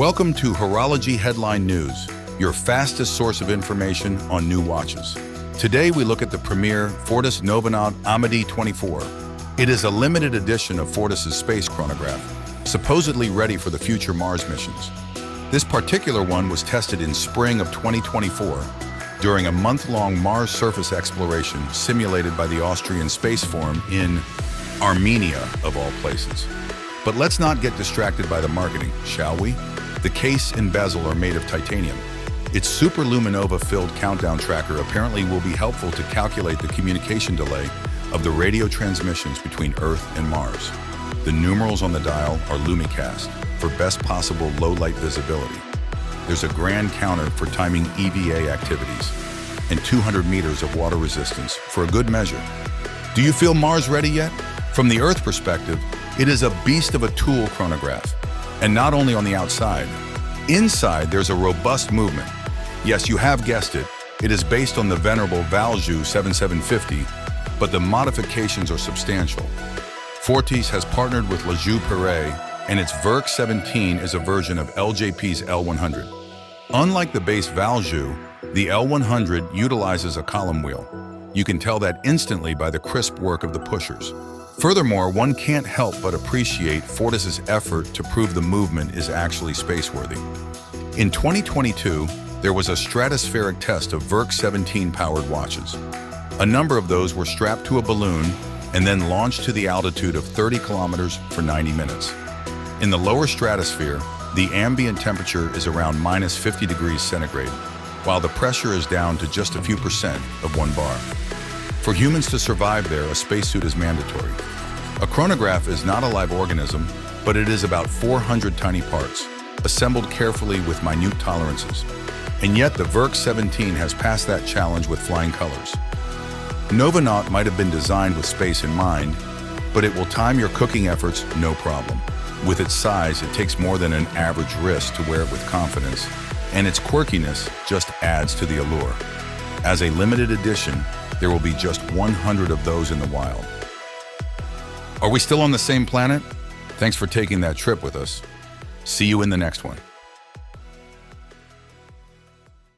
Welcome to Horology Headline News, your fastest source of information on new watches. Today we look at the premier Fortis Novonaut AMADEE-24. It is a limited edition of Fortis's space chronograph, supposedly ready for the future Mars missions. This particular one was tested in spring of 2024 during a month-long Mars surface exploration simulated by the Austrian Space Forum in Armenia, of all places. But let's not get distracted by the marketing, shall we? The case and bezel are made of titanium. Its superluminova-filled countdown tracker apparently will be helpful to calculate the communication delay of the radio transmissions between Earth and Mars. The numerals on the dial are lumicast for best possible low-light visibility. There's a grand counter for timing EVA activities and 200 meters of water resistance for a good measure. Do you feel Mars ready yet? From the Earth perspective, it is a beast of a tool chronograph. And not only on the outside. Inside, there's a robust movement. Yes, you have guessed it. It is based on the venerable Valjoux 7750, but the modifications are substantial. Fortis has partnered with Lejeune, and its VERC 17 is a version of LJP's L100. Unlike the base Valjoux, the L100 utilizes a column wheel. You can tell that instantly by the crisp work of the pushers. Furthermore, one can't help but appreciate Fortis's effort to prove the movement is actually spaceworthy. In 2022, there was a stratospheric test of VERC 17-powered watches. A number of those were strapped to a balloon and then launched to the altitude of 30 kilometers for 90 minutes. In the lower stratosphere, the ambient temperature is around minus 50 degrees centigrade, while the pressure is down to just a few percent of 1 bar. For humans to survive there, a spacesuit is mandatory. A chronograph is not a live organism, but it is about 400 tiny parts, assembled carefully with minute tolerances. And yet the VERC 17 has passed that challenge with flying colors. Novonaut might have been designed with space in mind, but it will time your cooking efforts no problem. With its size, it takes more than an average wrist to wear it with confidence, and its quirkiness just adds to the allure. As a limited edition, there will be just 100 of those in the wild. Are we still on the same planet? Thanks for taking that trip with us. See you in the next one.